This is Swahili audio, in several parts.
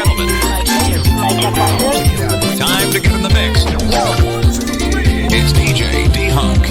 gentlemen, time to get in the mix. It's DJ D-Hunk.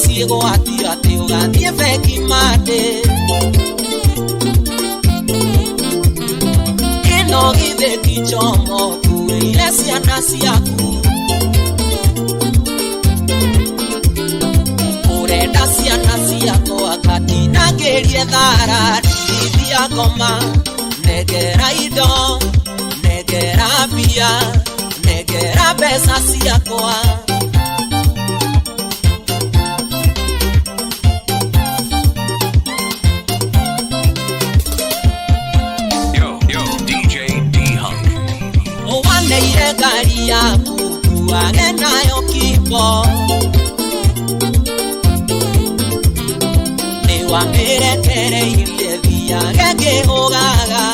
Ciego a ti uga nie feki mate Eno give kichomo tu yesi anasi aku Urenda si anasi ako akati na gerie dara dia koma negera ido negera pia negera pesa si ako Garia buku agena yokipo Newa mere tere ile via gege hogaga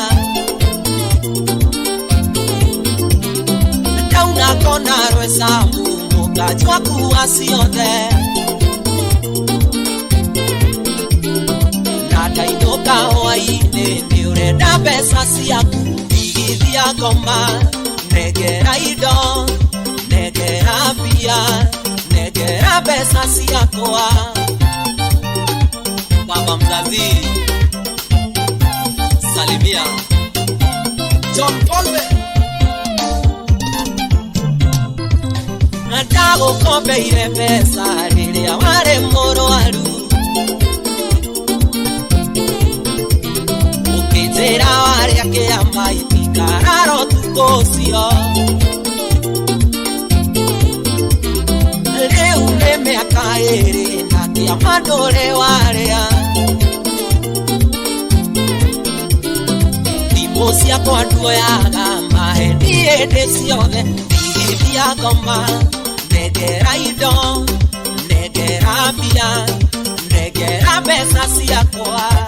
Dauna kona rwesa muka chwa kuwasiode Nada inoka hoaine Neurenda pesa siyaku Igithia goma Negera ido, negera pia, negera pesa siyakoa Baba mzazi, salimia John Colbe Natago kope ile pesa, nile amare moro alu Ukitera wale yake amaiti Kararo tukosio Leule me akaere Nati amadore warea Timosia kwa duo ya gama Heni ede siode Idia goma Negera ido Negera pia Negera besa siya koa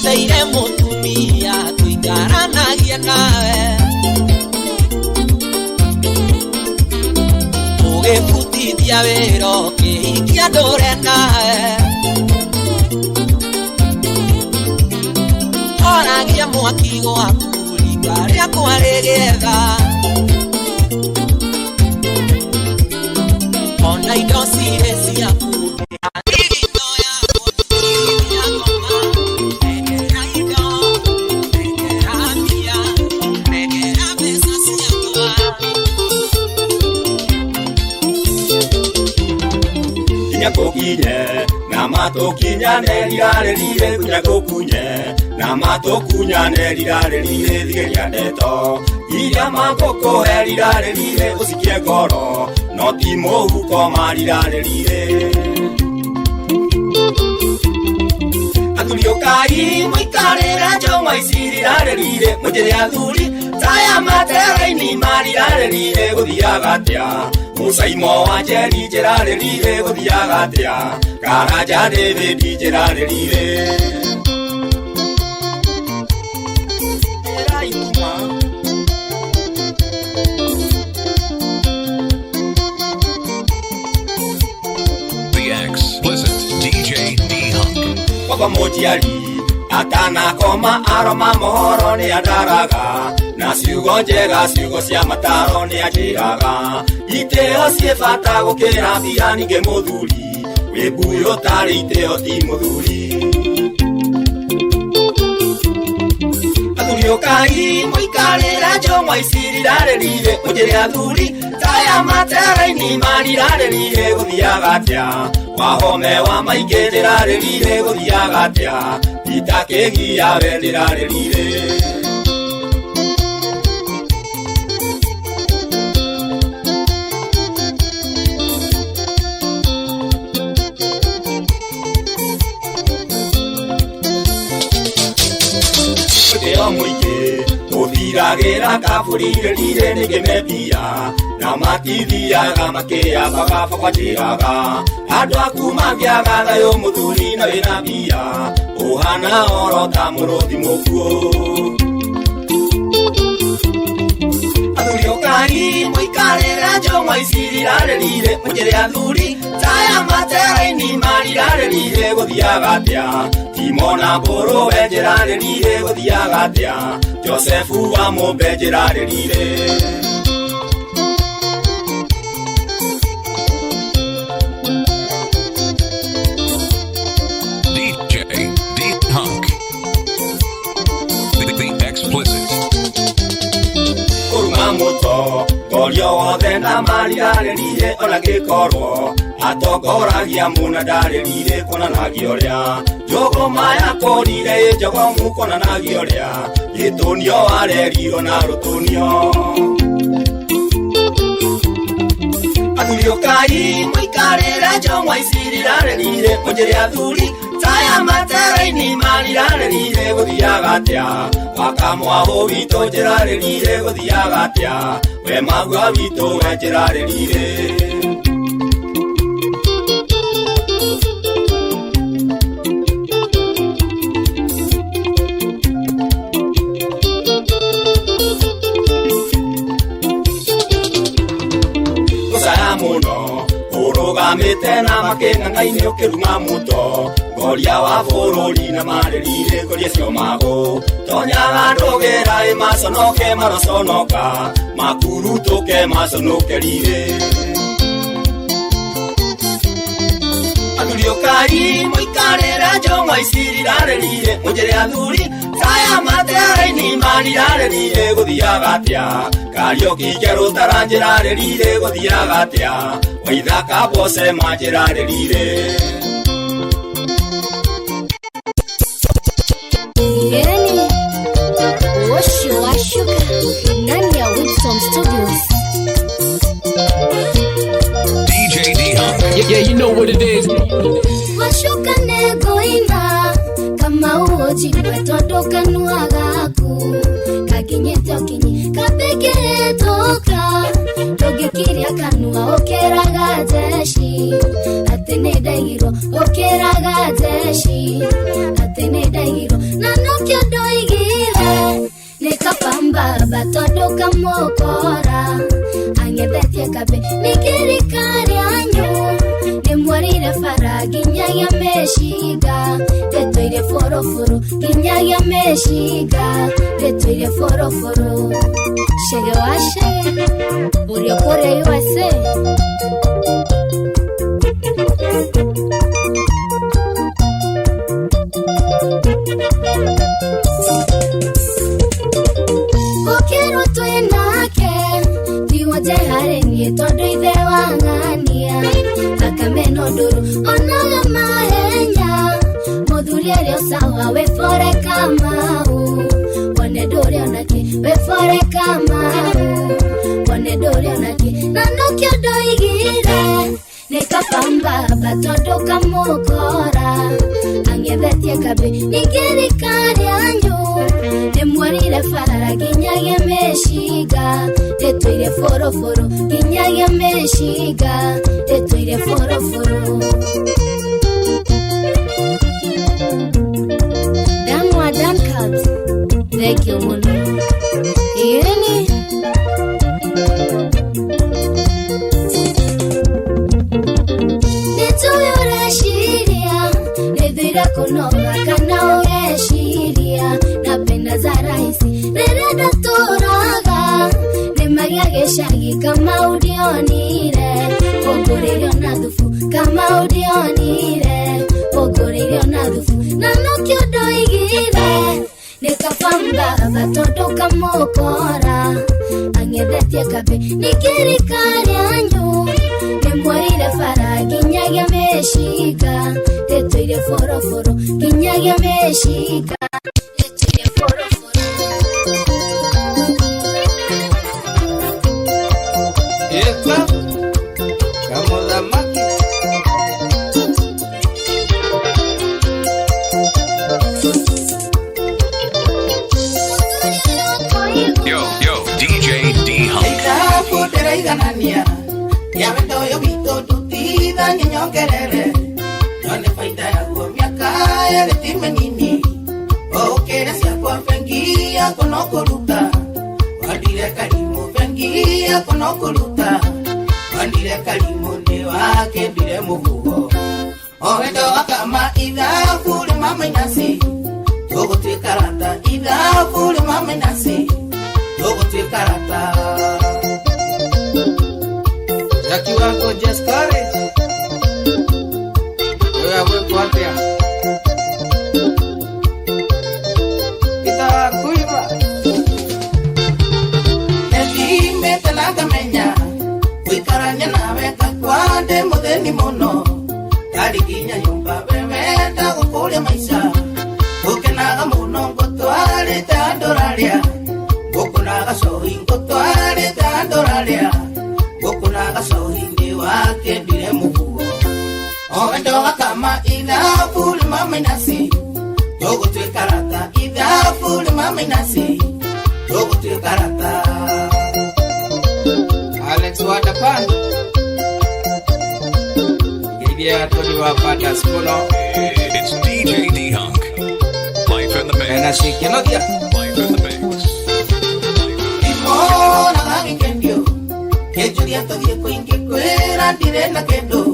Teire motumia tuikarana nawe Oge kutitia vero ke ikiadore nawe Ora gia mwakigo akuli karia kwaregega Ona idosire siyaku Kunye namato kinya nerire lire kunya kunye namato kunya nerire lire digeria neto ira makoko herire lire usikie goro no timo huko marire lire Atulio kai muikarera joma isirire lire mujere aduri taya matera ni marire lire gudia gatia Musaimo wa jeri gerare lire gudia gatia Karaja David gerare lire The explicit DJ D-Hunk. Papa mojiari atana koma aroma mohoro ni adaraga na ciugo njega ciugo cia mataro ni ajiraga iteo ciebata gukira mbia ninge muthuri Webuyo tarite oti muthuri Athuri okai moikarera jomwa isirirarerire Mujere athuri taya matera-ini marirarerire Guthiaga atia wahome wa maingi ndirarerire Guthiaga atia itakigia we ndirarerire Ugiragira kafuririre nigemebia na matithiaga makiabaga bakwatiraga andu aku mangiaga thayo muthuri na wina mbia uhana orota muruthi mukuo Athuri okai moikarera jomwa isirirarerire Mujere athuri taya matera-ini marirarerire Guthiaga atia Timona mburu wenjerarerire Guthiaga atia Josefu wa mubenjerarerire DJ D-Hunk. The Explicit. Kuruma muto Gorio wothe na marirarerire Ona gikorwo Atongoragia munandarerire Konanagia uria Jogo maya korire Jogo mukonanagia uria Gitunio arerirwo na rutunio Athuri okai moikarera jomwa isirirarerire Mujere athuri taya matera-ini marirarerire Guthiaga atia wakamwaho wito njerarerire Guthiaga atia we magua wito we njerarerire Muno urugamite na makeng'ang'aini ukiruma muto Goria wa bururi na marerire goria cio mago Tonyaga ndogera imaconoke maroconoka Makurutuke maconokerire Athuri okai moikarera jomwa isirirarerire Mujere athuri taya matera-ini marirarerire Guthiaga atia Karioki njeru taranjerarerire Guthiaga atia Waithaka bose manjerarerire Yeni Washu Washuka ndani ya Wilson Studios. DJ D-Hunk. Yeah, you know what it is. Washuka nego ima kama uoji wetodoka nuagaku kakinyete okinyi kapeke toka togikiria kanua okeraga jeshi atene dairo okeraga jeshi atene dairo nanokyo doigire nekapamba batodoka mokora angebetie kabe nikirikari anyo nemwarire fara ginyaya meshiga detoire foroforo ginyaya meshiga detoire foroforo shege washe uri kore USA Kokero tuenake diwoje hareni todo ide wangania akameno duru onaga mahenya modulere sawa we fore kamau one dore onake we fore kamau one dore onake nanokyo doigire nekapamba batodo kamokora angebetie kabe nikirikari anyo nemwarire fara ginyage meshiga detoire foroforo ginyage meshiga detoire foroforo Damwa Dankat thank you mono Yeni Netoyore shiria nedira konoga kana ore shiria napenda za rahisi nereda toraga nemagia geshagi kama udionire ogorero na dufu kama udionire Ogoririo na thufu na nokio ndoigire Nikapamba batoto kamokora Angethetie kabe nikirikari anyu Nemwarire fara kinyagia meshika Tetoire foroforo kinyagia meshika Tetoire foroforo Esta Kamoda maki Yo, DJ D-Hunk. Esta putera iganania Ya vendo yo vito tutida niño querere Yone faita ya miaka ya letime nini O quieres ya kwa fengia konokoluta Wadire karimu fengia konokoluta Wadire karimu ne wake dire muhugo O vendo wakama idha fule mama inasi Togo te karata idha fule mama inasi Togo te karata Jaki wako just courage Wewe hawe kuatia Kita kuiva Nefime tenaga menya Wikaranya na weka kwande mudeni mono Tarikinya nyumba bemeta kukule maisha Ukenaga mono ngotwale tandoralia Ukunaga sohi ngotwale tandoralia Ukunaga sohi ndi wake ndire muhuo Owendoga kama ila fuli mama inasi Togo tue karata ila fuli mama inasi Togo tue karata Alex Wadapan Gidia toli wapata skono It's DJ D-Hunk. Life in the mix. Enasi kenodia Life in the mix. Imona gagi kendio Kejuria todie kuingi kwera dire na kendo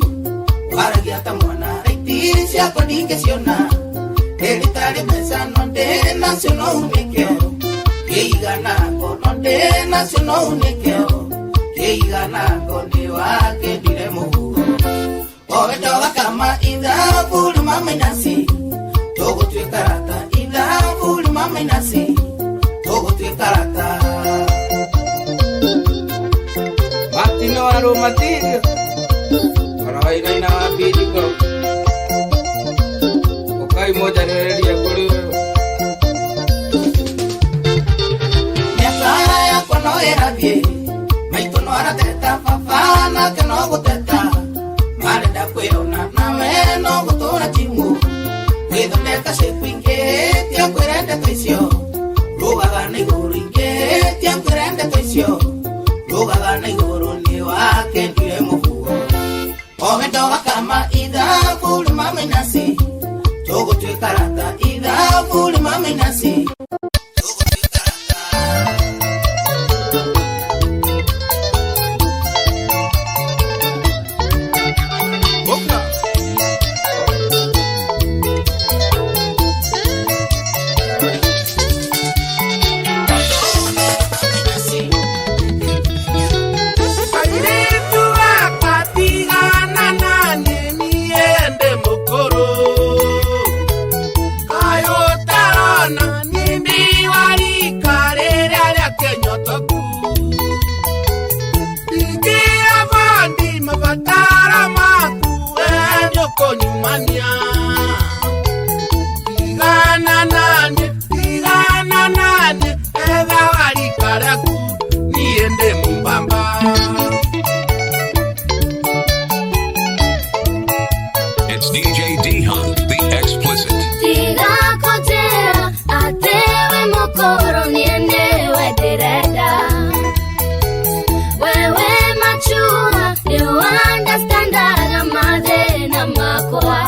Waragi ata mwana reitiri siako dinge siona Elitari mesa nonde nasiono unekeo Keiga nako nonde nasiono unekeo Keiga nako ni wake dire muhuo Owedoga kama idha fuli mama inasi Togo tue karata idha fuli mama inasi Togo tue karata Matino aromatirio Warawaina ina wabidi kwa Ukai moja nirelia kuliwe Miaka ya kono erabie Maitono arateta fafana keno guteta Marenda kuyona na meno gutona chimu Withondeka sepu ingetia kwirende toisio Rugaga na iguru ingetia kwirende toisio Rugaga na iguru ni wake ndire muhuo Owendoga kama idha fuli mama inasi Togo tue karata idha fuli mama inasi Togo tue karata Boka It's DJ D-Hunk, the explicit. Tiga kojera atewe mokoro nienewe direda Wewe machua you understandaga madena makwa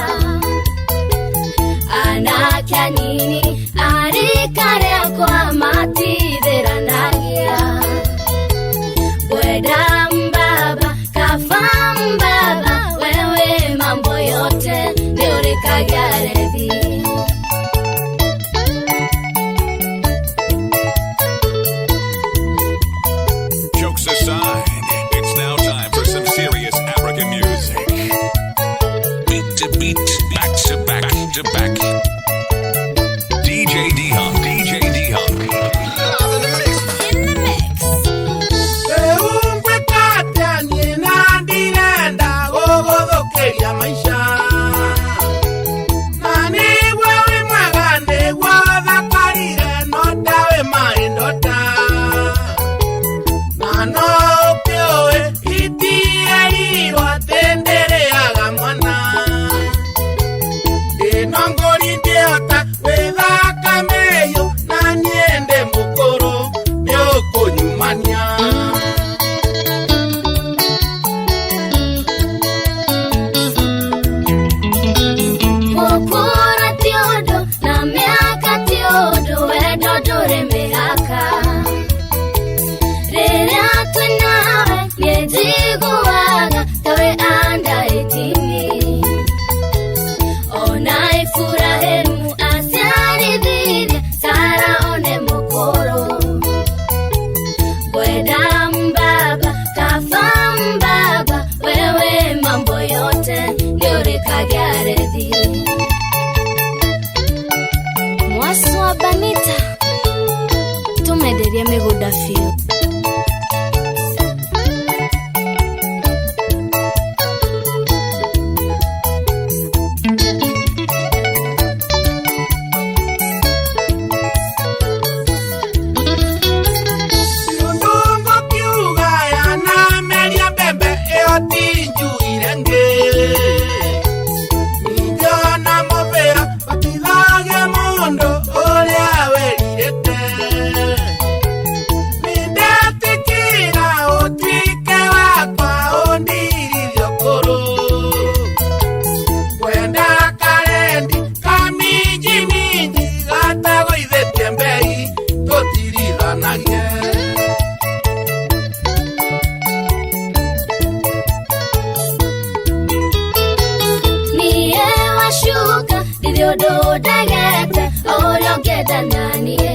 Anakia nini arikarea kwa matidera nagia Bweda mbaba kafa mbaba Wewe mambo yote niurikagiarevi Jokes aside, it's now time for some serious African music. to beat, back to back to back. DJ D-Hunk, DJ D-Hunk. In the mix. Mwaswa Banita tumederia miguda field. Do dagete olo geda nanie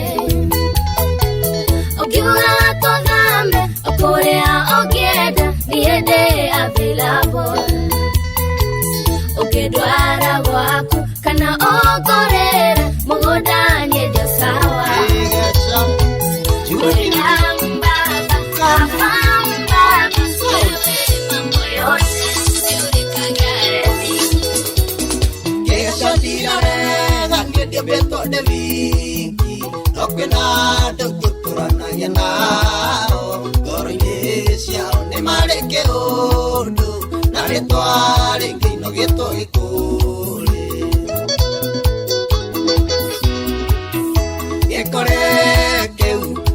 ogiura to gambe okorea ogeda niede available ogedwara wako kana okorera mogodanye jasawa juri namba kafamba mambo yote juri kagareti beto de viki okena de kuturana yanao goronesia ne mareke odu nare toare kino geto ikole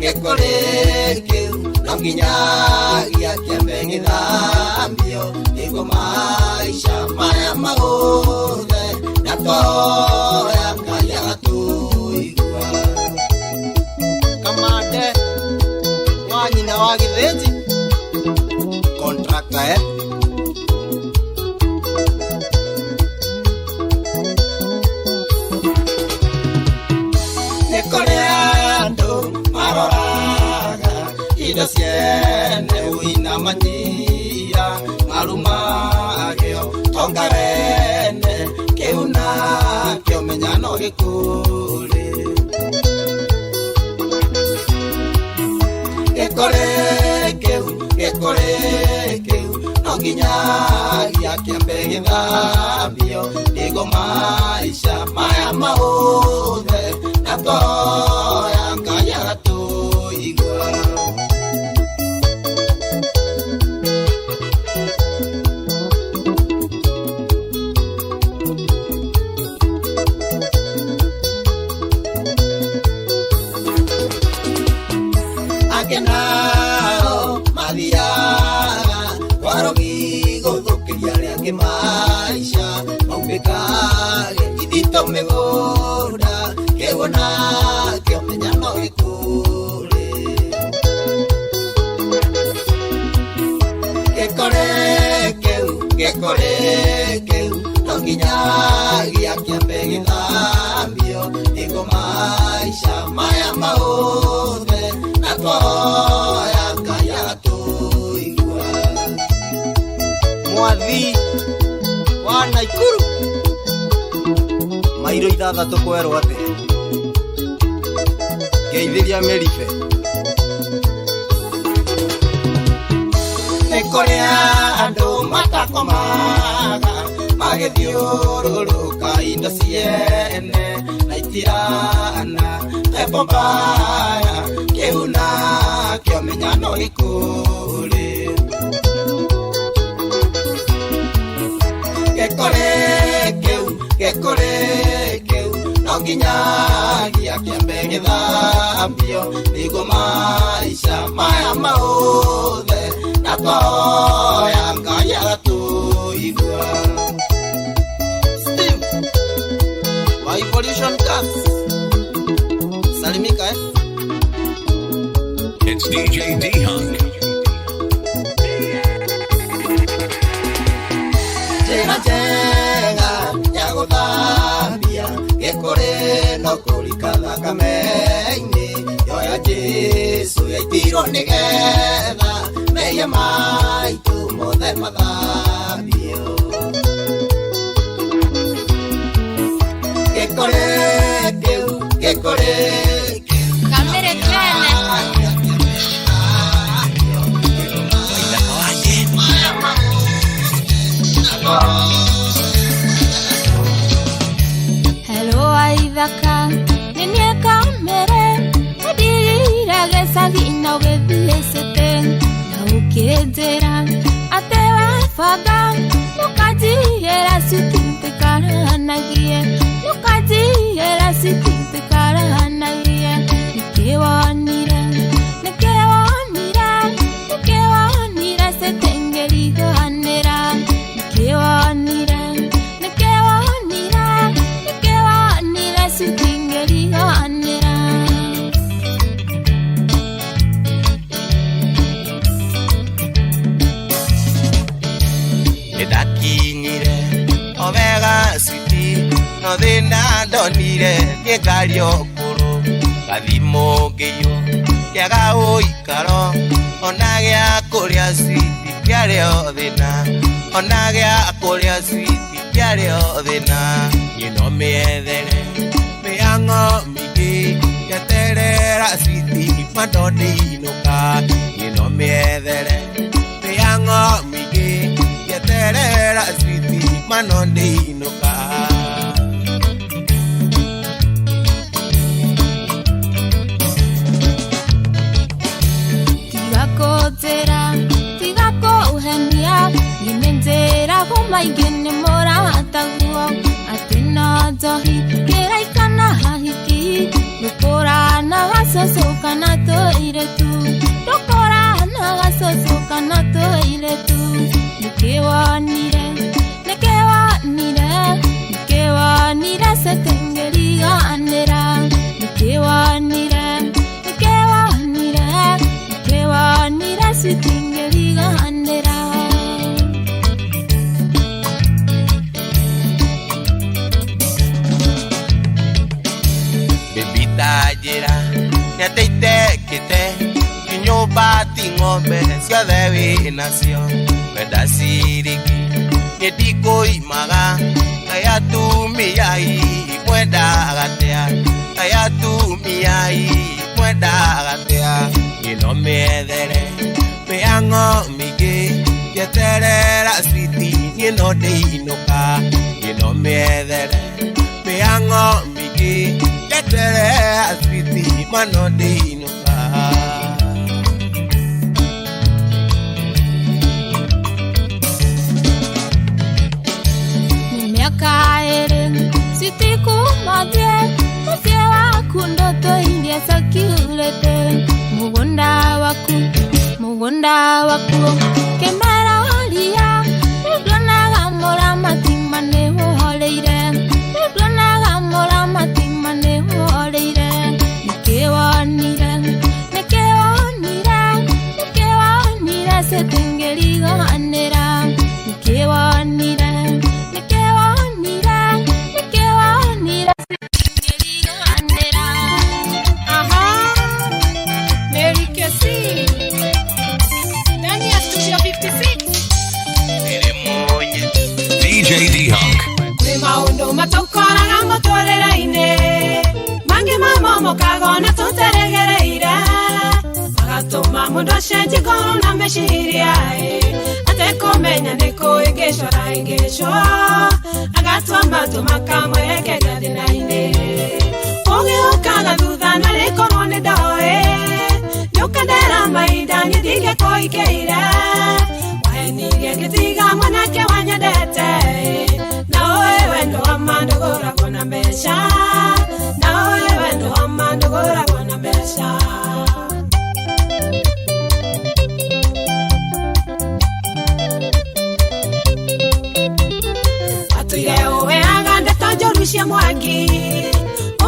ekore keu nanginya ya kembengi dambio ego maisha maya maode nato kamade wanyina wa githeti contractor nekoreando maroraga ida siene uina manjira marumageo tongarene keuna kyo menyano gekule ekore keu nonginya ya kiambege dambio digo maisha maya maode nato ya kaya tu igwa akenao madia warogi godo kiale ake maisha maubekage idito megoda kewona keomenya no ikule gekore keu nonginya ya kiambege dambio digo maisha maya maode ya kaya tu igwa mwadhi wana Naikuru mairo ithathatũ kwerwo atĩ geithĩria Merife nĩ kũrĩa andũ matakomaga magĩthiũrũrũka indo ciene na itirana pepo mbaya kĩuna kĩo mĩnyano gĩkũrĩ gĩkũrĩ kĩu no nginyagia kĩambe gĩthambio nĩguo maica maya maũthe na twahoya Ngai agatũigua. Steve wa Evolution Cast salimika It's DJ D-Hunk. Njĩra njega ya gũthambia gĩkũrĩ no kũrika thakame-inĩ yoya Jesũ yaitirwo nĩgetha mehia maitũ mothe mathambio. Gĩkũrĩ kĩu Kamere twene Hello Aithaka Nini kamere Adirira gĩcagi-inĩ ũgĩthiĩcĩte na ũkĩnjĩra atĩ webanga ũkanjigĩra cutitĩkaranagie ũkanjigĩra cutitĩkaranagie nĩkĩwonire cetengeriganĩra nĩkĩwonire cetengeriganĩra nĩndakinyire Omega City no thĩna ndonire nĩ ngari ũkũrũ gathimo ngĩiywo kĩaga ũikaro ona gĩa kũrĩa citi kĩarĩo thĩna ona gĩa kũrĩa citi kĩarĩo thĩna nyino mĩethere mĩang'o mĩingĩ ngeterera citi mandondinũka nyino mĩethere mĩang'o mĩingĩ ngeterera citi mandondinũka. tiga kũhenia nyine njĩra maingĩ nĩ mũrataguo atĩ no njohi kĩraikana hahiki ndũkũrana gacũcũ kana tũirĩtu ndũkũrana gacũcũ kana tũirĩtu nĩkĩwonire cetengeriganĩra nĩkĩwonire cetengeriganĩra Bebita nĩateitekĩte kinyũmba ti ng'ombe ciothe wĩnacio wenda ciriki nĩndikũimaga Ngai atumiai mwendaga atia ngĩno mĩethere mĩang'o mĩingĩ ngeterera citi ngĩno ndĩinũka ngĩno mĩethere mĩang'o mĩingĩ ngeterera citi mano ndĩinũka. Miaka ĩrĩ citikumathie mũciĩ waku ndoto iria ciakiurĩte mũgũnda waku kĩmera ria nĩndonaga mũramati manĩũhoreire nĩkĩwonire cetengeriganĩra nĩkĩwonire cetengeriganĩra. Mary Casey ndani ya studio 56 maundu matukoraga muturire-ini mangi mamomokaga na tuteregereire magatuma mundu acenjie ngoro na meciria atekumenya niku ingicora ingicwo agatua matu makamwerekeria thina-ini ugiukaga thutha na rikorwo ni ndoi niukendera mahinda nithinge kuikeire wahenirie ngitiga mwanake wanyendete na uĩ wendo wa mandu gũragwo na mbeca na uĩ wendo wa mandu gũragwo na mbeca atuire ũheaga ndeto njũru cia mwangi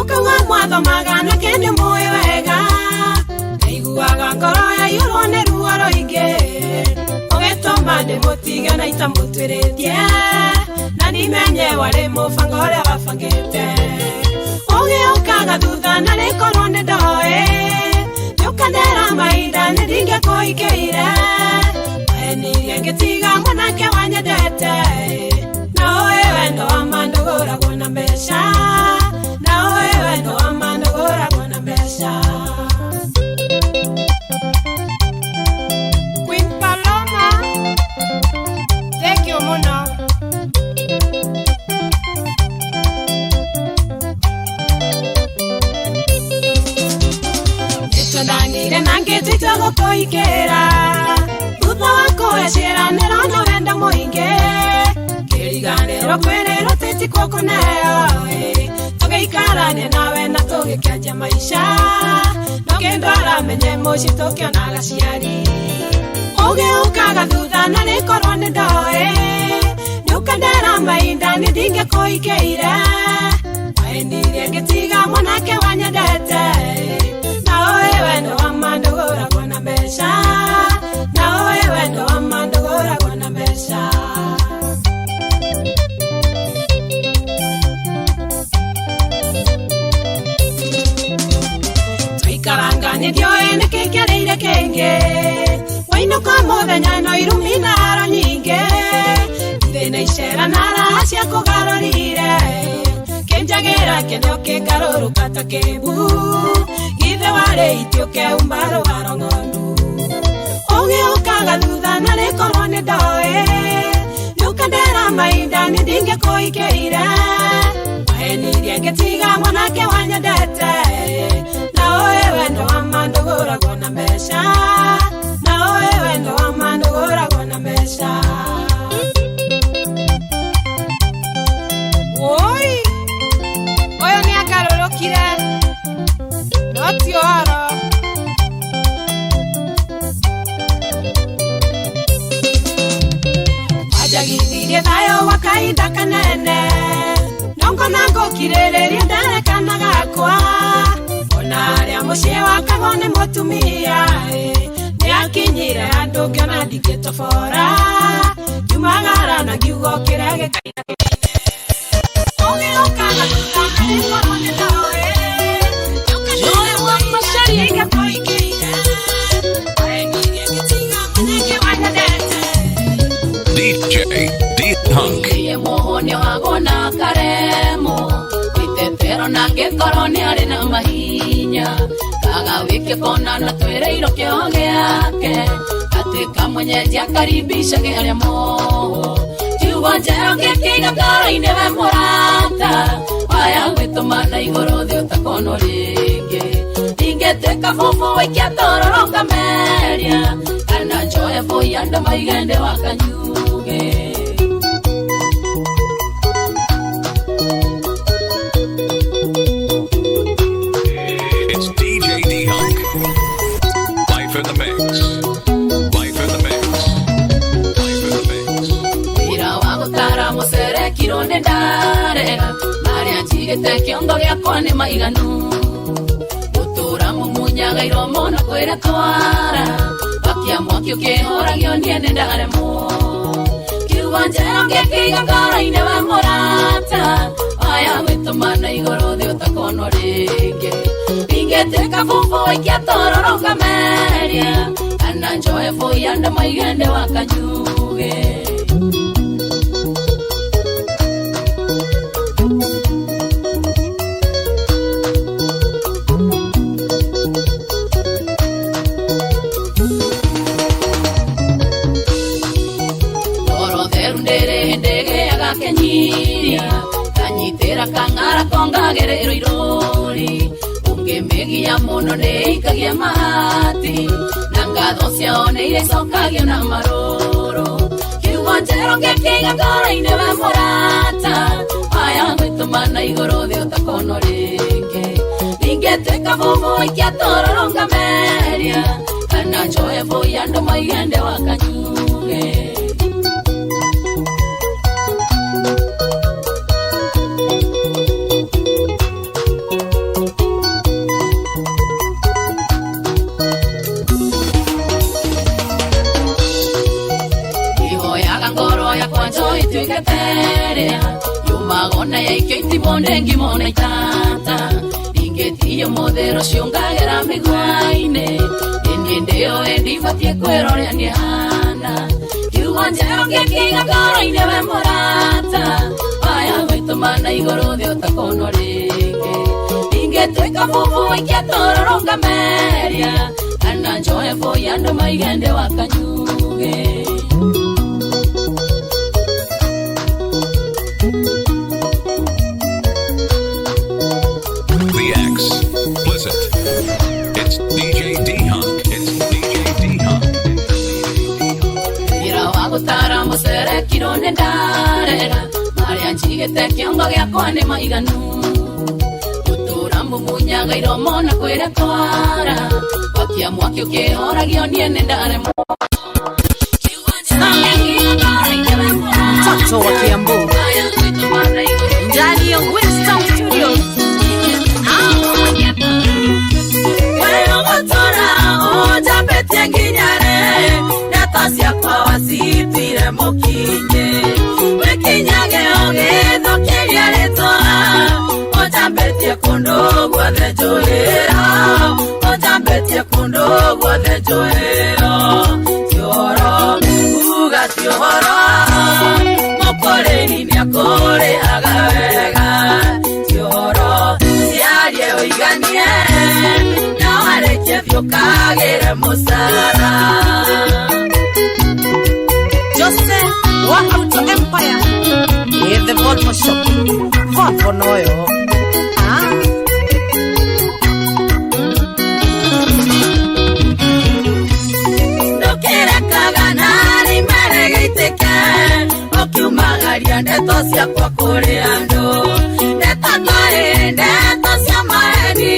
ũkauga mwathomaga nake nĩ mũĩ wega naiguaga ngoro yaiyũrwo nĩ ruo rũingĩ ũgĩtũma ndĩmũtige na itamũtuĩrĩtie na nimenye warĩ mũbango ũrĩa wabangĩte ũgĩũkaga thutha na rĩkorwo nĩ ndoĩ nĩũkendera mahinda nĩthinge kũingĩire wahenirie ngĩtiga mwanake wanyendete na ũĩ wendo wa mandu gũragwo na mbeca na ũĩ wendo wa mandu gũragwo na mbeca Queen Paloma, thank you muno. Nĩtũnanire na ngĩtwĩtua gũkũingĩra thutha wa kũeciranĩrwo na wendo mũingĩ kĩriganĩro kwĩrĩrwo tĩtikwo kũneo tũgĩikarania nawe na tũgĩkĩanjia maica no kĩndũ aramenye mũciĩ tũkĩonaga ciari ũgĩũkaga thutha na rĩkorwo nĩ ndoĩ nĩũkendera mahinda nĩthinge kũingĩire wahenirie ngĩtiga mwanake wanyendete na ũĩ wendo wa mandu gũragwo na mbeca na ũĩ wendo wa mandu gũragwo na mbeca tũikaranganĩrio nĩkĩ kĩarĩire kĩngĩ wainũka mũthenya no irumina haro nyingĩ thĩna icera na raha cia kũgarũrire kĩnjagĩra kĩneo kĩngarũrũka ta kĩmbu githe warĩ itio keumba rũgaro ng'ondu ũgĩũkaga thutha na rĩkorwo nĩ ndoĩ nĩũkendera mahinda nĩthinge kũingĩire wahenirie ngĩtiga mwanake wanyendete na ũĩ wendo wa mandu gũragwo na mbeca na ũĩ wendo wa mandu gũragwo na mbeca Oi, ũyũ nĩangarũrũkire no ti ũhoro wanjagithirie thayũ wa kahinda kanene no ngona ngũkirĩrĩria nderekana gakwa ona arĩa mũciĩ wakagwo nĩ mũtumia nĩakinyire andũ ngĩona ndingĩtobora ngiumagara na ngiuga ũkĩre gĩkaina ũgĩũkaga thutha na rĩkorwo nĩ ndoĩ nĩũkendera mahinda nĩthinge kũingĩire wahenirie ngĩtiga mwanake wanyendete DJ D-Hunk. Iye muhonio agona karemo itetero na ngĩkorwo nĩ arĩ na mahinya kaga wĩke kona na twĩrĩirwo kĩo gĩake atĩ kamwenyeji akaribicage arĩa moho kiugo njerũ ngĩkĩiga ngoro-inĩ we mũrata waya gwĩtũma na igũrũ thĩ ũtakonwo rĩngĩ ingĩtuĩka bubu waikia tororo ngameria kana njoe bũi andũ maigende wa kanyuge It's DJ D-Hunk. Life in the mix. Life in the mix. Life in the mix. Wĩra wa gũtara mũcerekirwo nĩ ndarega marĩa njigĩte kĩongo gĩakwa nĩ maiganu gũtũra mũmunyaga iromo na kwĩra twara wakia mwaki ũkĩhũragio niĩ nĩ ndaremwo kiugo njerũ ngĩkĩiga ngoro-inĩ we mũrata waya gwĩtũma na igũrũ thĩ ũtakonwo rĩngĩ ingĩtuĩka bubu waikia tororo ngameria kana njoe bũi andũ maigende wa kanyuge meciria kanyitĩra kang'ara kongagerero irori ũngĩmĩgia mũno nĩikagia mahati na ngatho ciao nĩirĩcokagio na marũrũ kiugo njerũ ngĩkĩiga ngoro-inĩ we mũrata aya gwĩtũmana igũrũ thĩ ũtakono rĩngĩ ingĩtuĩka bubu ikiatũrũrũ ngameria kana njoe bũi andũ maigende wa kanyuge. Ihoyaga ngoro yakwa njoe ituĩke terea yumagona yaikio itibonde ngimona itata ingĩthiĩ mũthero ciongagĩra mĩgua-inĩ ĩniĩ ndĩyo ĩndĩbatie kwĩrorea nĩ hana kiugo njerũ ngĩkĩiga ngoro-inĩ we mũrata aya gwĩtũmana igũrũ thĩ ũtakono rĩngĩ ingĩtuĩka bubu ikiatũrũrũ ngameria kana njoe bũi andũ maigende wa kanyuge. The explicit. It's DJ D-Hunk. It's DJ D-Hunk. Ira wa gũtara mũcere kiro nĩ ndarera marĩa njigĩte kĩongo gĩakwa nĩ maiganu gũtũra mũmunyaga iromo na kwĩra twara wakia mwaki ũkĩhoragio niĩ nĩ ndaremwo mtoto wa Kiambu ndani ya Winston Studios. Wewe motora ojabete nginyare natasia kwa wasitire mokinye wekinyage ogetho kiria retoa ojabete kondo gwathe joera ojabete kondo gwathe joera tioro uga tioro mokoreni nyakore agawega tioro siarie oiganie na wareke vyokagere musara Joseph wa Auto Empire in the Volvo shop. Volvo noyo. Ndokera kaganari meregeiteke okiumagaria ndeto ciakwa kũrĩ andũ ndeto tarĩ ndeto cia maeni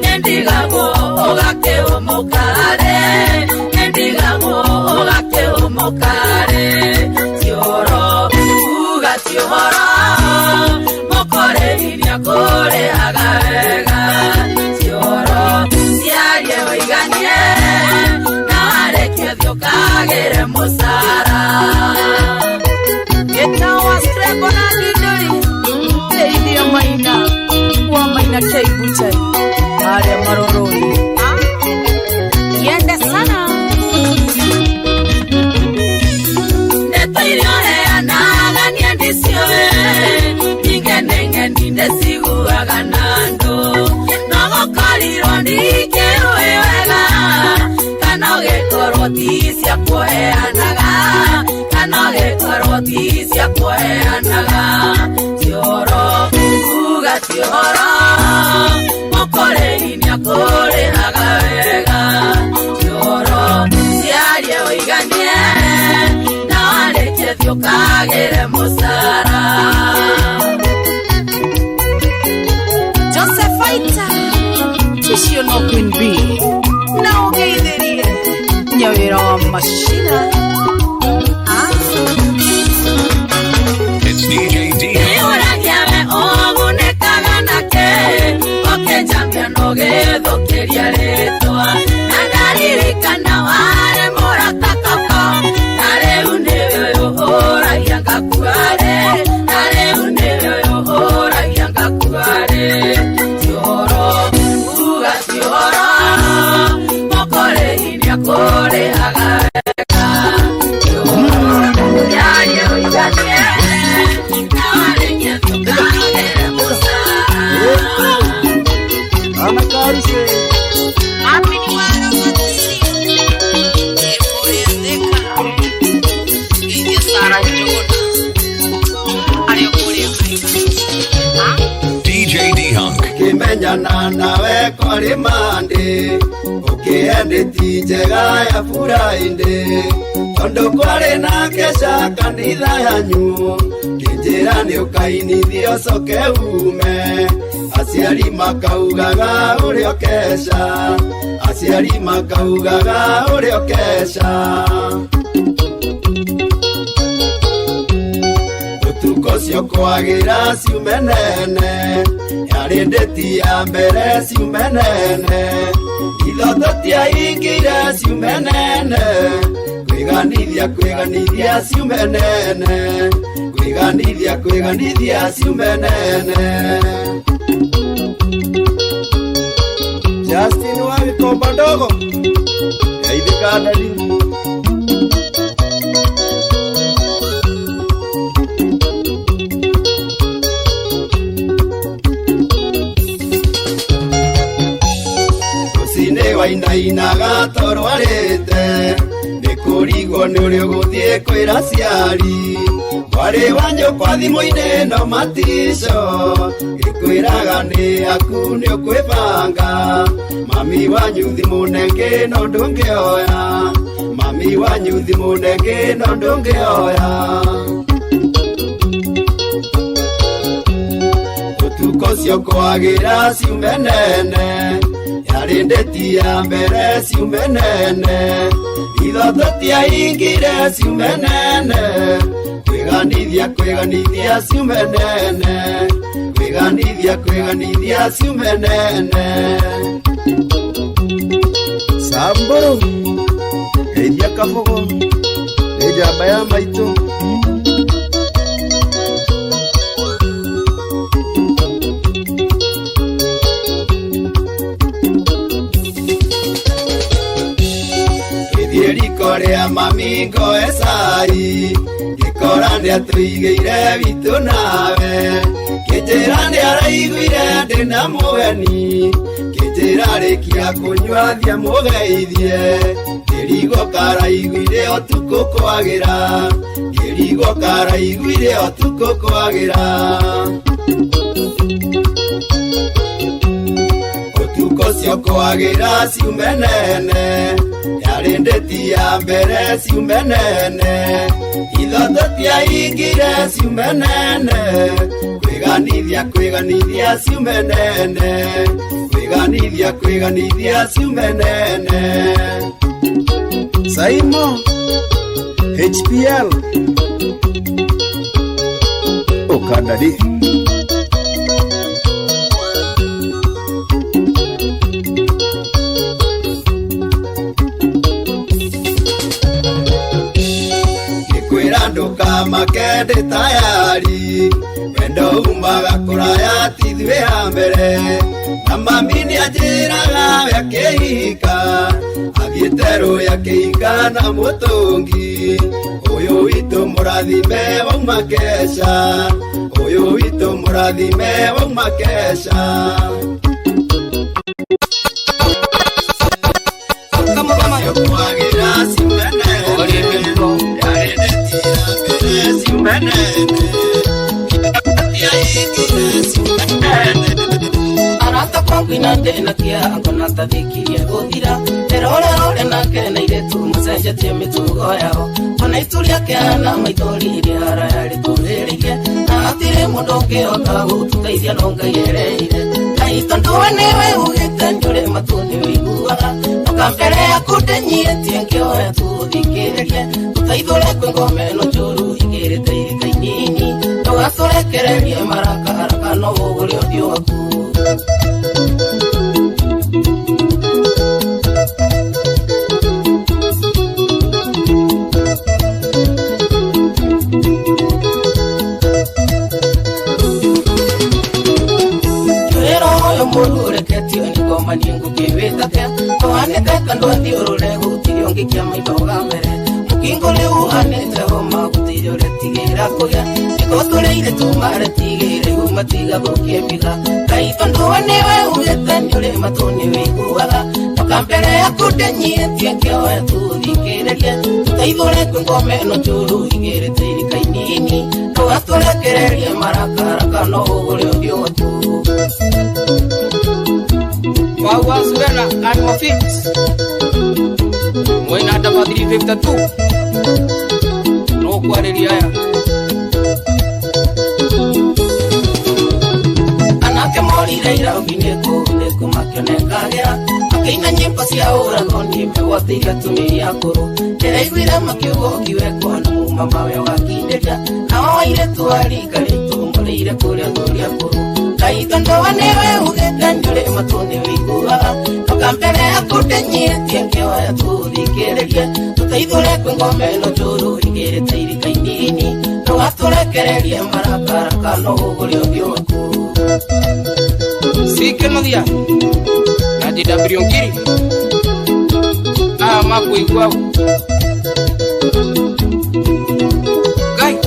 nĩndigagwo ũgakĩũmũkare nĩndigagwo ũgakĩũmũkare tiũhoro uga tiũhoro mũkorĩria kũrĩhaga wega tiũhoro ciarie ũiganie na warekio thiũkagĩre mũcara Getawa Strebo na Dindori Teidia Maina wa Maina Keibuchai Aria Maroroi Yende sana Netoirioheanaga niendisioe Ningenenge nindesiguaga nando Nogokoriro ndikĩrũĩ wega Kana ũgĩkorwo ti cia kũheanaga Kana ũgĩkorwo ti cia kũheanaga Tiũhoro uga tiũhoro Mũkorĩri nĩakũrĩhaga wega Tiũhoro ciarie ũiganie Na warĩkie thiũkagĩre mũcara Josephaita Tishio no Queen B Na ũgeithĩrie Nyawĩra wa mashina It's DJ D-Hunk. Iũragiawe ũgunĩkaga nake Ũkĩnjambia nũgĩthũkĩria rĩtwa Na ndaririkana warĩ mũrata koko Na rĩu nĩwe ũhũragia ngakuarĩ Na rĩu nĩwe ũhũragia ngakuarĩ Tiũhoro uga tiũhoro Mũkorĩri nĩakũrĩhaga wega Tiũhoro yarie ũiganie Na warĩkie thiũkagĩre mũcara Anakarise Happy New Year kumenyana nawe kwari mandi ukiendeti njega ya Friday tondu kwari na kesha kanitha yanyu kinjira ni ukainithio coke ume aciari makaugaga urio kesha aciari makaugaga urio kesha utuko cio kwagira ciumenene yari ndeti ya mbere ciumenene ithoto tiaingire ciumenene kwiganithia ciumenene kwiganithia ciumenene Justin wa Vikomba ndogo yaithika ndani Usine wainainaga torwarite nikurigwo ni uri guthie kwira ciari wari wanyo kwa thimu-ini no matisho gikwiraga ni aku ni ukwibanga mami wanyu thimu nenge no ndungioya mami wanyu thimu nenge no ndungioya utuko cio kwagira ciumenene yari ndeti ya mbere ciumenene ithoto tiaingire ciumenene kwiganithia ciumenene kwiganithia ciumenene Samburu geithia kabogo ni njamba ya maitu Riko ria mamingo esai gikora ndia tuigeire bitu nawe kinjira ndia raiguire ndina mugeni kinjira rikia kunywa thia mugeithie kirigo karaiguire otuko kwagira kirigo karaiguire otuko kwagira otuko cio kwagira ciumenene yari ndeti ya mbere ciumenene ithoto tiaingire ciumenene kwiganithia ciumenene kwiganithia ciumenene Saimo HPL Okandadi makende tayari wendo umaga kuraya tithwe ya mbere na mami ni ajiraga yakehika agitero yakehika na mutungi uyu witu murathime wa makesha uyu witu murathime wa makesha kama mama yokuagira simene arata kwangwina ndena kia ngona tathikirie guthira erore nake na iretu mucenjetie mitugo yao ona ituria kiana maithori ria harayari turiririe na atire mundu ngihota gututeithia no ngaiyereire ngai tondu we niwe ugite njure matuni wiguaga ukambere yaku ndenyietie ngioya tuthikiririe tutaithore kwi ngome no njuru ingirite irika-inini ndugaturekererie maraka no ugure uthio waku murureketio ni goma ningu kiwetake toanete kando ndiorore gutirio ngikia maitoga mbere mukingo liu anete homa gutirio retigira kuya ikotureire tumare tigire umatiga gukiepiga kaitondo newe ugete nyore matoni wiguaga tokambere yakudenyietie kio etuthikirerie tutaithore kwingome no njuru ingirite irika-inini tugaturekererie maraka no ugure uthio waku Mwana Annual Fix Mwena Dapa 352 No Kwareria Anake morire ira ugineko Neku makionekagera Akeina nyimbo cia urago Nimewathiria tumiria kuru Nereiguire makiugo kiwekwa Na mumama we wakinderia Na waire tuarika Ritumurire kuria thuria kuru Kaitondwa newe ugete Nyore matone wiguaga Toka mbere ya kutenyire Tiengeo ya tuthikererie Tutaithore kwe ngome no juru Igere teirika inini Tuaturekererie marakara Kano uguri uthio waku Sike magia Na DW Ngiri Maku iguau Gai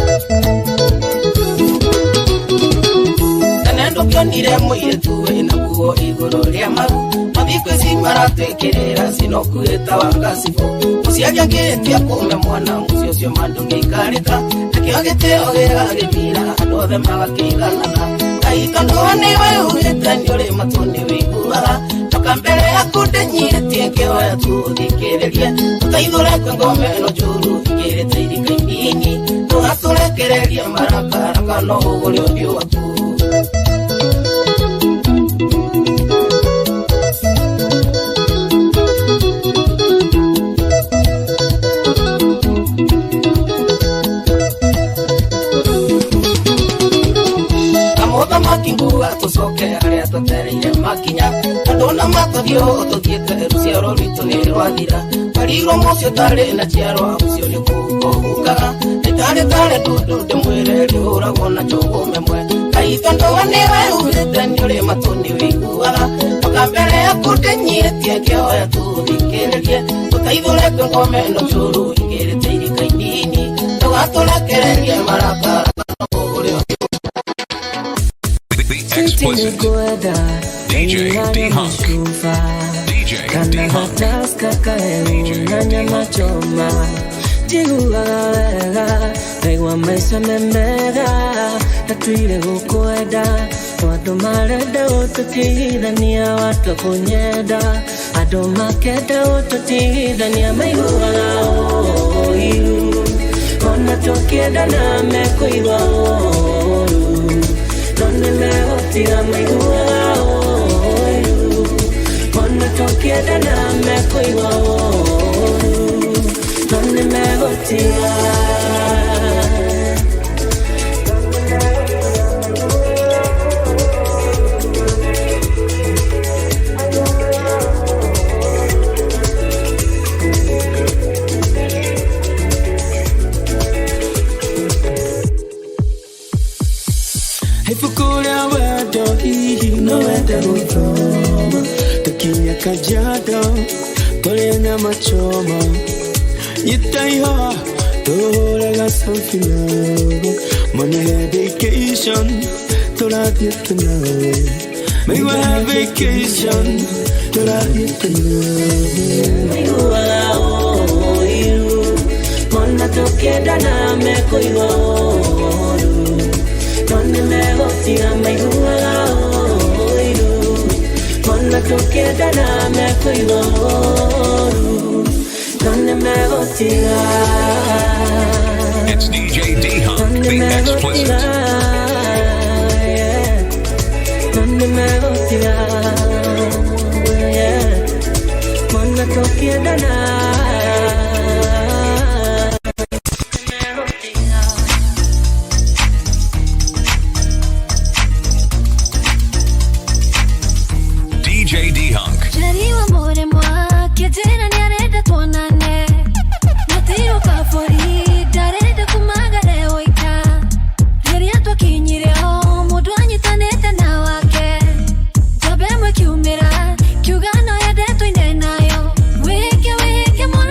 Tanendo kionire muire tuwe na kuo igoro ria maru Mathikwe maratwekerera sinokueta wangasifu Musiaja ngetia kume mwana musio sio mandu ngikarika Akiogeteo gagimira Andothe magakiganana Kaitondwa newe ugete Nyore matone wiguaga Toka mbere ya kutenyire Tiengeo ya tuthikererie Tutaithore kwe ngome no juru Igere teirika inini Tugaturekererie marakara Kano uguri uthio waku Makinguga tusoke aria tutereire makinya Andona matathio tuthiete ruciaro rwitu ni rwathira Kariro mucio tari na ciaro ucio ni kugukaga Nitare ndundu ndimwire rihuragwo na njogu memwe Kaitondwa newe ugete Nyore matone wiguaga Toka mbere ya kutenyire Tiengeo ya tuthikererie Tutaithore kwe ngome no juru Igere teirika inini Tugaturekererie marakara Explicit DJ D-Hunk DJ D-Hunk DJ D-Hunk Jiguaga Regwa maisha memega Natuire gukwenda Watu marenda ututithania Watu kunyenda Ado makenda ututithania Maiguaga oiru Ona tukienda na mekuigwa oiru None megotira maiguaga oiru Ona tukienda na mekuigwa oiru None megotira Ifukuria wendo hihi no wende gwithoma Tukinya Kajiado tũrĩe nyama choma Nyitaiha tũhũrega selfie nawe Mane vacation tũrathiĩ tũnawe Maigua vacation tũrathiĩ tũnawe Maiguaga oiru Ona tũkĩenda na mekuigwa oiru None megotira maiguaga oiru Ona tũkĩenda na mekuigwa oiru None megotira It's DJ D-Hunk, the explicit None megotira Ona tũkĩenda na DJ D-Hunk Jariwa more mwa Kejena ni areda tuonane Matiyo kafori Dareda kumagare oika Heria twa kinyire o Mudu anyitanete na wake Jabe mwe kiumira Kiugano ya deto ine nayo Weke mwana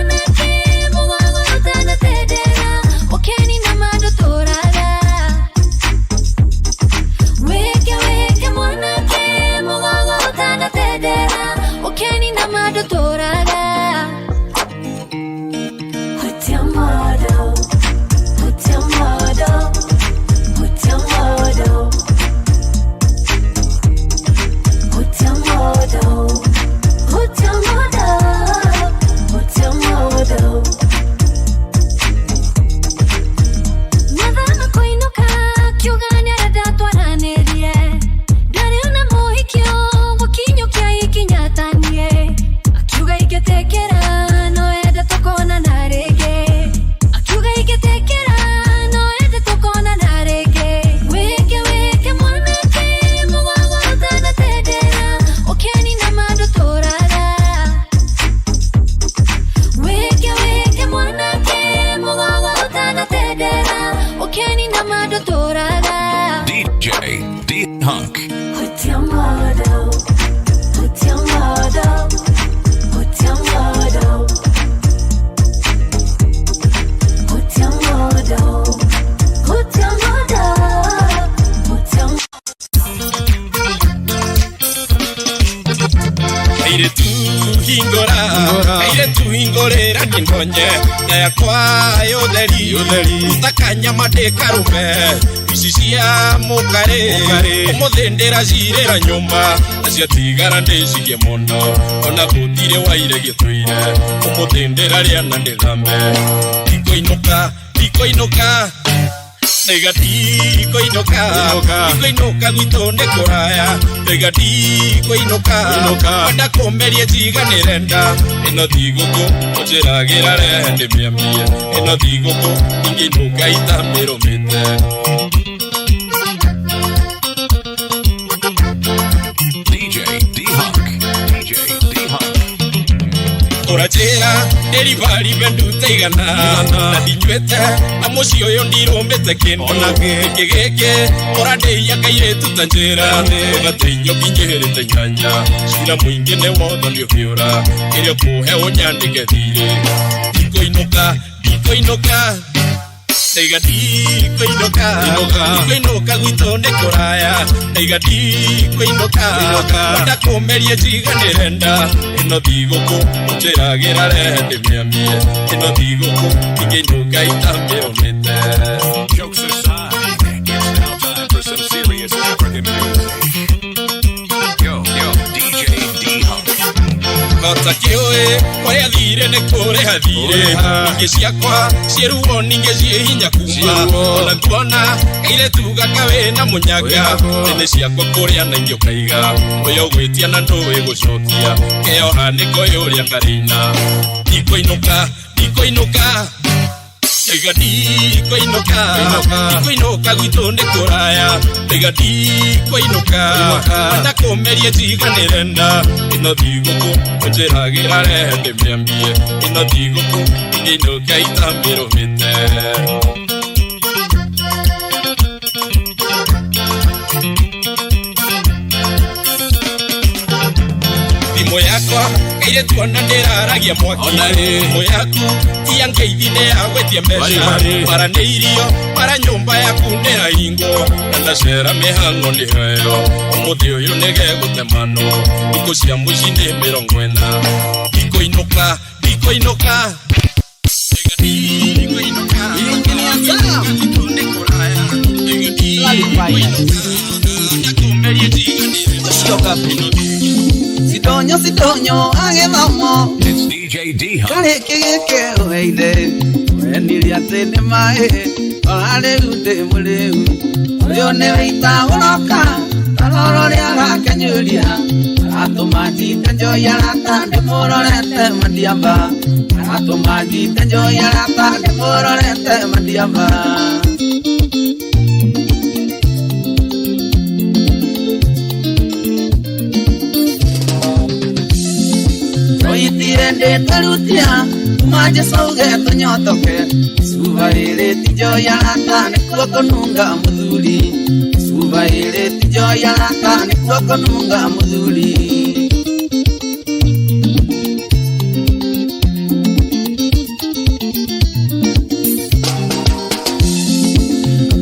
D Hunk. Put your model. Put your model. Put your model. Put your model. Put your model. Put your Aire tu hingorera ninonye ya kwa yoderi utakanya madekarume isisia mukare umudendera zirera nyumba asiatigara ndesikie mono ona butire waire gitwire umudendera ria nandethambe ikoinoka Negati koinoka guitonde koraya negati koinoka wanda komerie jiga nirenda ino thigũkũ ojeragira rende miamie ino thigũkũ inginuka itamirumite DJ D Hunk. DJ D Hunk. Orachera deribari bendute igana na dinywete amuci uyu ndirumite kindu kigeke orande yakaire tutanjera ugateinyo kingerete nyanya cira muingi ne wotho ndio biura irio kuhe unyandike thire ikoinoka Negati koinoka guitonde koraya negati koinoka wanda komerie jiga nirenda ino thigũkũ ojeragira rende miamie ino thigũkũ inginuka itamirumite. Jokes aside, it's now time for some serious African music. Yo, DJ D Hunk. Kota kioe, kwaya thire ne kore hathire Inge ciakwa, cieruo ninge cie hinya kuma Ona kuona, kaire tuga kawe na munyaga Nene ciakwa kuria na ingio kaiga Uyo gwitia na ndoe gucokia Keo haniko yuria karina Ikoinoka Negati koinoka guitonde koraya negati koinoka wanda komerie jiga nirenda ino thigũkũ ojeragira rende miambie ino thigũkũ inginuka itamirumite. Thimo yakwa kaire tuona ndiraragia mwaki thimo yaku iangeithine ya gwetia mbeca para nĩ irio para nyũmba yaku ndĩrahingwo na ndacera mĩhang'o nĩ heo ũmũthĩ ũyũ nĩgegũtemanwo thikũ cia mũici nĩ 40 ikoinoka Sidonyo agethamo It's DJ D Hunk. kare kigeke oide wenili atene mae orale ude mule uyo ne wita uroka taroro ria gakanyuria atomaji tanjo yarata de mororete mandiamba atomaji tanjo yarata de mororete mandiamba. Oitire tarutia maje sauge tonyotoke suvaire tijoya atane kokonunga mudhuri suvaire tijoya atane kokonunga mudhuri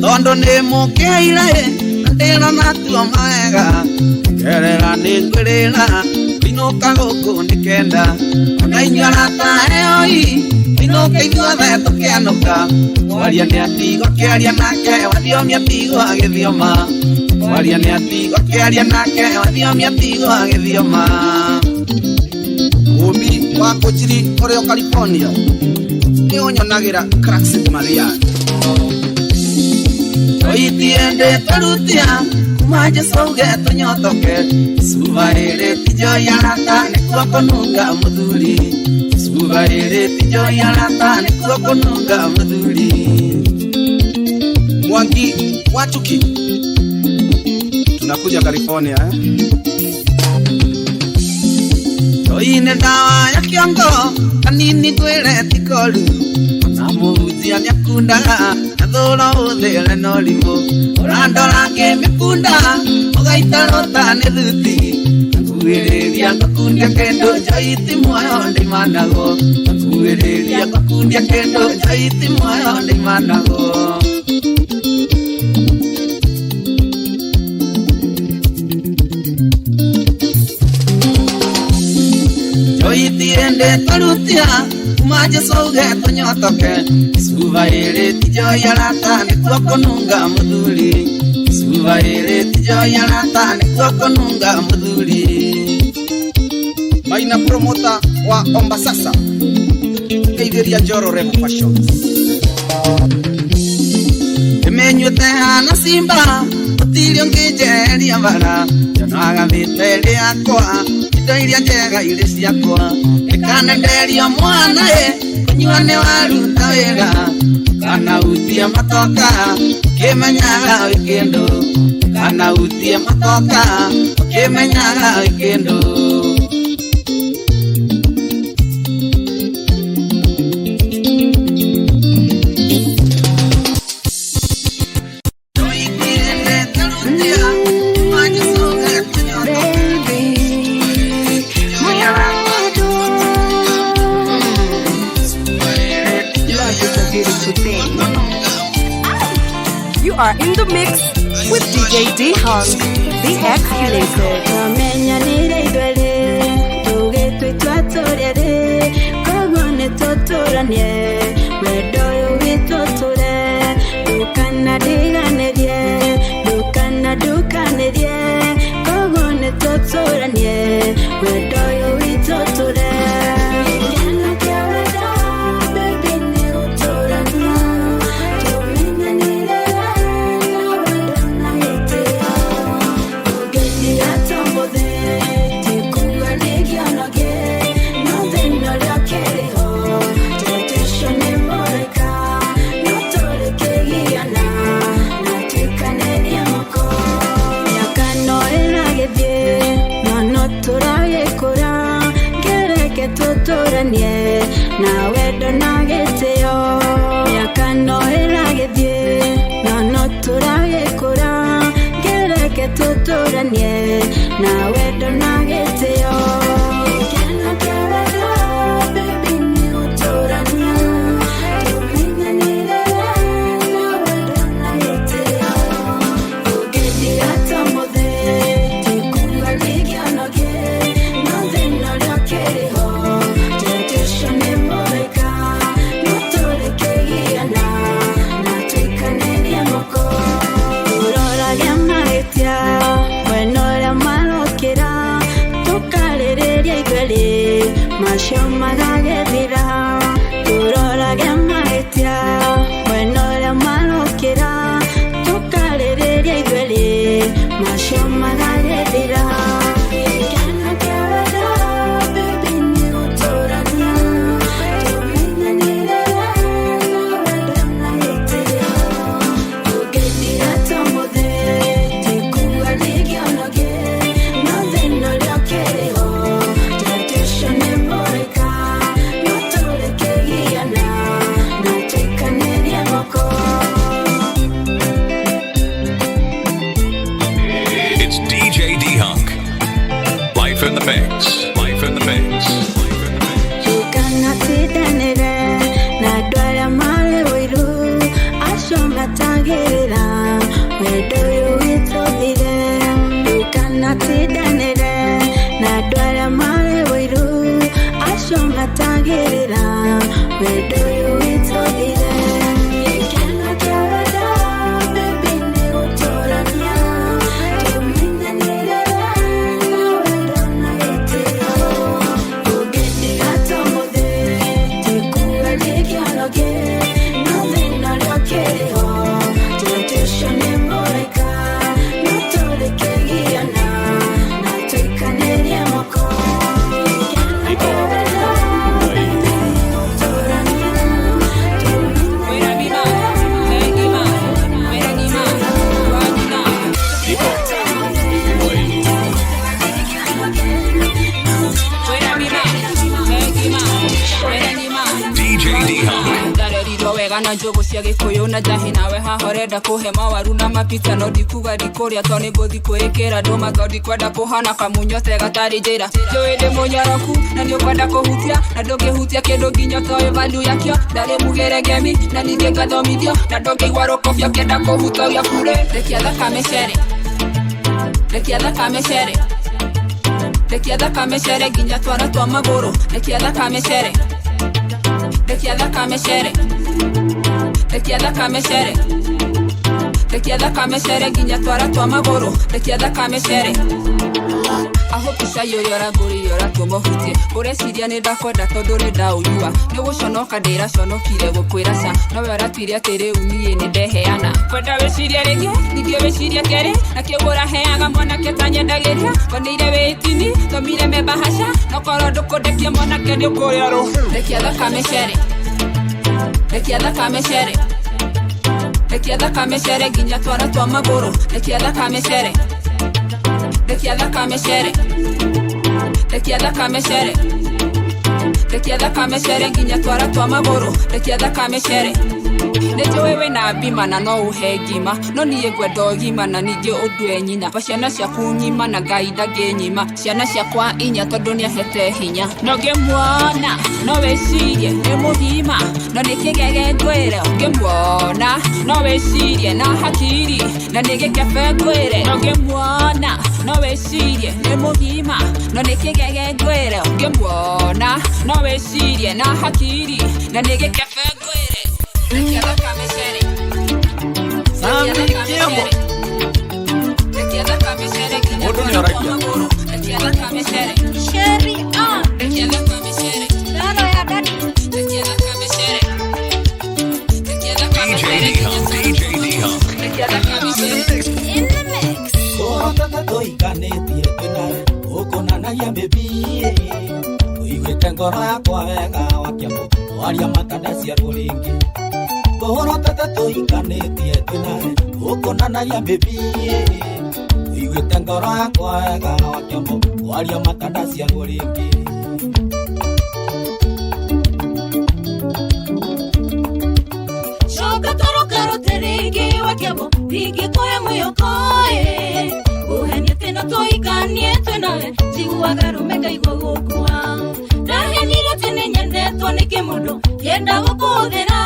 tondo ne mokeire ndera matuo maega kerera ningwirira inoka goko nikenda onainyara taeoi inoka ithuothe tukianuka waria ni atigo kiaria nake wathiomia tigo agithioma waria ni atigo kiaria nake wathiomia tigo agithioma. Umbi wa Kochiri oreo California ni onyonagira Craxit Maria oitiende tarutia maje sauge tonyotoke suvaire tijoya rata ne kokonunga mudhuri suvaire tijoya rata ne kokonunga mudhuri. Mwangi Wachuki tunakuja California oine dawa ya kiongo kanini gwire tikolu na muhuzia nyakunda thura uthire no rimũ ũrandora ngĩmĩkunda ũgaitarota nĩ thuti ngakuhĩrĩria ngakundia kĩndũ njoiti muoyo ndĩmanagwo ngakuhĩrĩria ngakundia kĩndũ njoiti muoyo ndĩmanagwo njoiti ende tarutia maje sauge tonyotoke suva ere tijoya rata ni twakonunga muthuri suva ere tijoya rata ni twakonunga muthuri Maina promoter wa Ombasasa Keigeria Joro Remo Fashions Emenyuete hana simba Otilio ngejeria mbara Jonaga vitele akwa Itoiria njega irisi akwa Ekanenderia mwana Kunyuane waruta wega Kana utia matoka Kemenyaga wikendo Kana utia matoka Kemenyaga wikendo Are in the mix with DJ D-Hunk, the X-Related. kana njogo cia gikuyu na jahi nawe hahorenda kuhema waru na mapita no dikuga dikuria to ni gothi kwikira ndo mathodi kwenda kuhana kamunyote gatari njira joende munyoroku na ni ukwenda kuhutia na ndungihutia kindu nginya toy value yakio ndari mugeregemi na ninge gathomithio na ndungigwa rukobio kenda kuhutoria kure rekia thakame cere rekia thakame cere rekia thakame cere nginya twara twa maguru rekia thakame cere rekia thakame cere rekia thakame cere rekia thakame cere nginya twara twa maguru rekia thakame cere aho pisa yora guri yora tumuhutie ureciria ni ndakwenda tondu ni ndauyua ni guconoka ndira conokire gukwira ca no we ratwire atiri unie ni ndeheana kwenda wiciria ringi ningio wiciria keri na kiugura heaga mwanake tanyendagiria konire witini tomire mebahasha no koro ndukundekia mwanake ni ukuria ru rekia thakame cere rekia thakame cere rekia thakame cere nginya twara twa maguru rekia thakame cere rekia thakame cere rekia thakame cere rekia thakame cere nginya twara twa maguru rekia thakame cere Nejo wewe na bima na no uhe ngima no niye gwendo ngima na ninge udwe nyina ciana ciaku nyima na gaida genyima ciana ciakwa inya tondu ni ahete hinya no ngemuona no wecirie ni muthima no nikigege ngwire ngemuona no wecirie na hakiri na nigikebe ngwire no ngemuona no wecirie ni muthima no nikigege ngwire ngemuona no wecirie na hakiri na nigikebe ngwire rekia thakame cere Sami Kiambo rekia thakame cere nginya twara twa maguru rekia thakame cere Sherry rekia thakame cere Daro ya dadi rekia thakame cere rekia thakame cere DJ D-Hunk rekia thakame cere in the mix Kota toikanetie twinare ukonanagia baby uigwete ngoro yakwa wega wakiambo waria matanda cia ruringi Kohoro tata toikanetie twinare ukonanagia baby uigwete ngoro yakwa wega wakiambo waria matanda cia ruringi Shoka toroka roterege wakiambo rigi koya muyokoe uhenie tena toikanie twinare jiguaga rumega igwa gukua Rahenire tene nyendetwo ni kimundu yenda gukuthira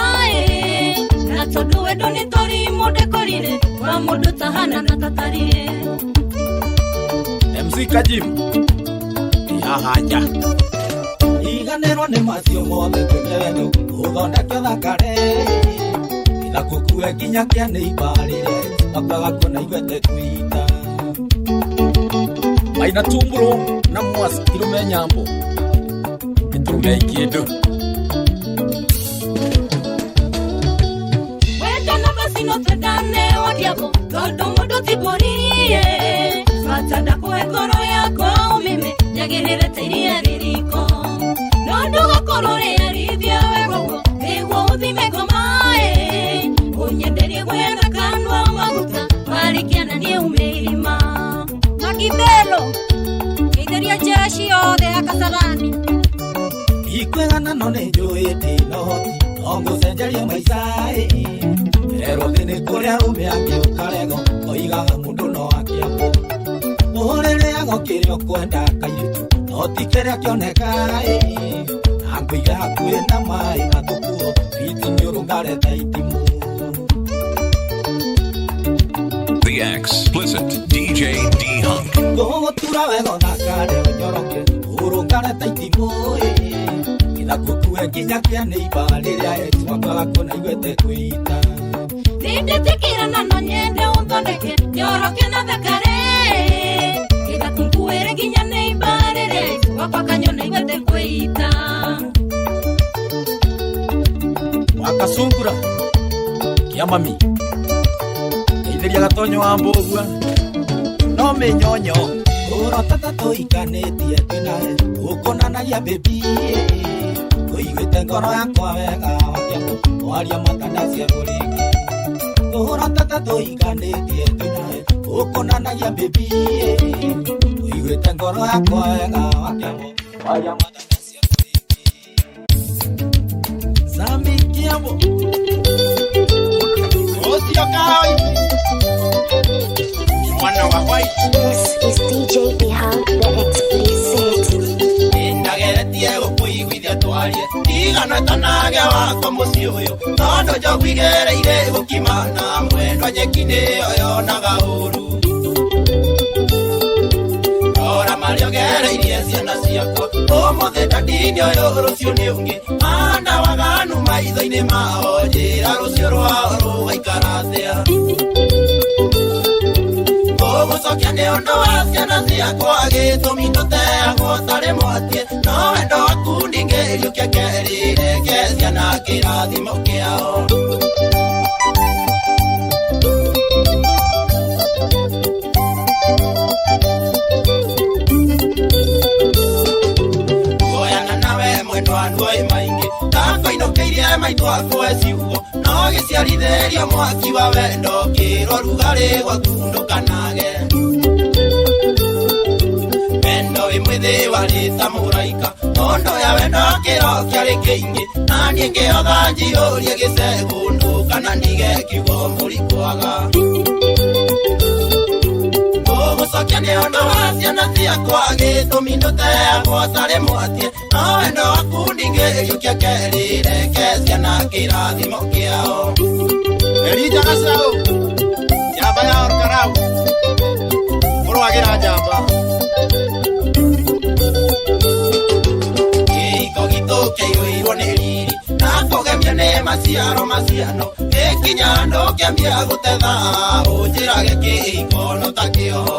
na tondu wendo ni tori mundu korire wa mundu tahana na tatarire MC Kajim ya haja iganero ni macio mothe twendo uthondeke thakare ila kukue kinya kia ni ibarire akaga kona igwete kuita Maina tumburo na mwasi irume nyambo Iturume ikiendu Weta na basi no tedane wadiabo Todo mundo tiborie Fatada kwe koro yako umime Nyagirire tirie ririko Noduga korore ya rivya wegogo Ewo udhime gomae Unyenderie gwena kanwa maguta Marikiana nie umeima Magibelo Kideria jeshi yode akasarani Ikwegana no ne joete no Ongo senjaria maisai Pero tene korea umeake ukarego Oigaga mundu no akiambo Muhorere ago kirio kwenda kairetu No tikere akionekai Anguiga hakue na mai na tukuo Fiti nyurungare taitimu The explicit DJ D-Hunk Gogo tura wego nakare onyoroke Urungare taitimu Ila kukue nginya kia neiba Liria etu wakaga kona igwete kuita Ninde tikira na no nyende undondeke Nyoroke na thakare Ila kukue nginya neiba Liria etu wakaga nyona igwete kuita Wakasungura Kia mami Itheria gatonyo wa mbogua No menyonyo Uro tata toikanetie twinae Ukonanagia baby Uigwete ngoro yakwa wega wakiambo Waria matanda cia ruringi Uro tata toikanetie twinae Ukonanagia baby Uigwete ngoro yakwa wega wakiambo Waria matanda cia ruringi Sami Kiambo Lucio Carol. One of our white. This is DJ D-Hunk, the explicit. Indagere Diego Pui with your toilet. Diga no tanaga como si yo. No, yo wigere ire ukimana. Bueno, yekine oyo nagauru. Ora Mario gere ire siana siako. Como de tadinio yo Lucio Neungi. Anda waganu maido inema oye. Lucio roaro aikaratea. Como so que ande ondo asiana siako age tomino te agotare moatie. No endo akuninge yo que querire que siana kira dimokeao. Goyana nawe mwendo andoi maingi. Tako inokeire maito akoesi ugo. No gesiariderio mwaki wa wendo kiro rugare wakundo kanage. Wendo imwithe warita muraika. Ondo ya wendo kiro kiari kingi. Nani ngeotha njiorie gisegundu kana ndige kiugo murikwaga. Gucokia ni ondo wa ciana ciakwa gitumi ndutegwo tari mwatie. No wendo waku ndingĩiyũkia kerire ke ciana kĩrathimo kĩao. Elija Gacaũ, njamba ya Orkarau, mũrũagĩra njamba. Kĩhiko gitũ kĩiyũirwo nĩ riri na kũgemio nĩ maciano. Gĩkinya andũ kĩambia gũtetha ũnjĩrage kĩhiko no ta kĩoho.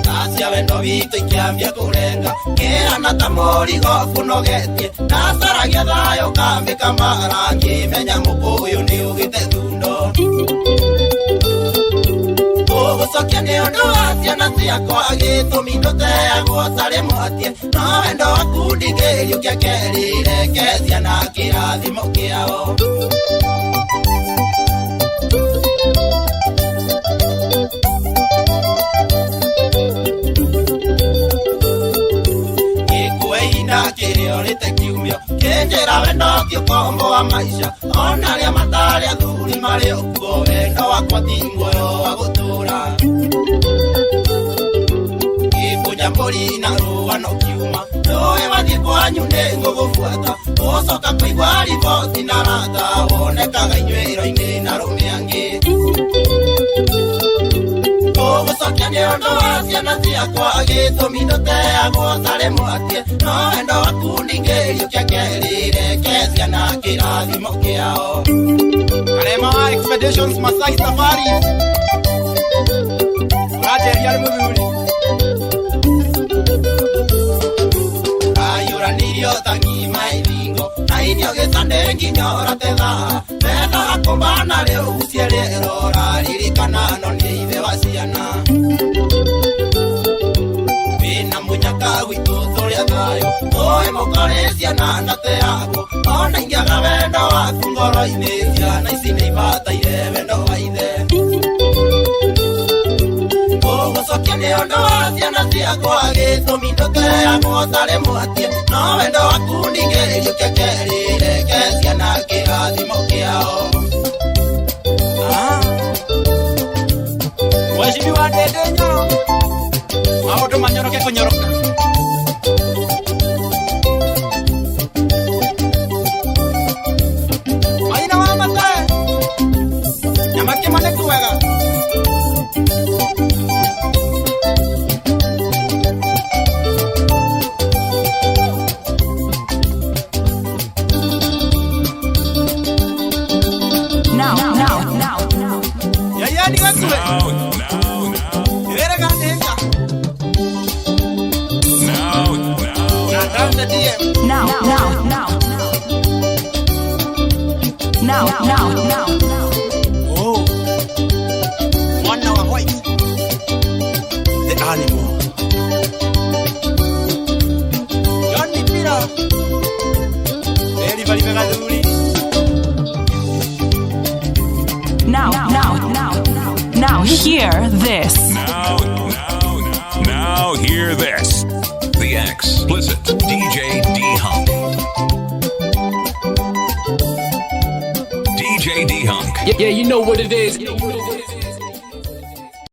Nacia wendo witũ ikĩambia kũrenga kĩhana ta mũrigo kũnogetie. Nacaragia thayũ kambĩka mbara ngĩmenya mũkũyũ nĩ ũgĩte thundo. Gũcokia nĩ ũndũ wa ciana ciakwa gĩtũmi ndũteagwo tarĩ mwatie. No wendo waku ndingĩiyũkia kerire ke ciana kĩrathimo kĩao. Gĩkũĩ-inda kĩrĩorĩte kiumio kĩnjĩra wendo ti ũkombo wa maica. Ona arĩa matarĩ athuri marĩ ũkuo wendo wakwa ti muoyo wa gũtũra. Gĩkũnja mbũri na rũa no kiuma nĩũĩ wathiĩ kwanyu nĩ ngũgũbuata. Gũcoka kũigua riboti na rata wonekaga inyuĩro-inĩ na rũmĩangĩ. Gũcokia nĩ ũndũ wa ciana ciakwa gĩtũmi ndũteagwo tarĩ mwatie. No wendo waku ndingĩiyũkia kerire ke ciana kĩrathimo kĩao. Karema wa Expeditions Masai Safari ũrajeria nĩ mũthuri. Ayũranirio ta ng'ima iringo na irio gĩcande nginya ũratetha. Wendo wakũmbana rĩu ciĩrĩro ũraririkana no nĩ ithe wa ciana. Wĩna mũnyaka gwitũ tũrĩa thayũ tũĩ mũkore ciana na teagwo. Ona ingĩaga wendo waku ngoro-inĩ ciana ici nĩ ibataire wendo wa ithe. Gũcokia nĩ ũndũ wa ciana ciakwa gĩtũmi ndũteagwo tarĩ mwatie. No wendo waku ndingĩiyũkia kerire ke ciana kĩrathimo kĩao. Mheshimiwa Ndĩndĩ Nyoro, maũndũ manyoroke kũnyoroka. Maina wa Matae, Nyamake Maneku wega. Yayani Gakuwe. Erega Ndega. Now. Oh, mwana wa white, the animal. Johnny Pira, very gaduri. Now hear this. Now hear this. The explicit DJ D-Hunk. DJ DJ D Hunk. Yeah, you know what it is.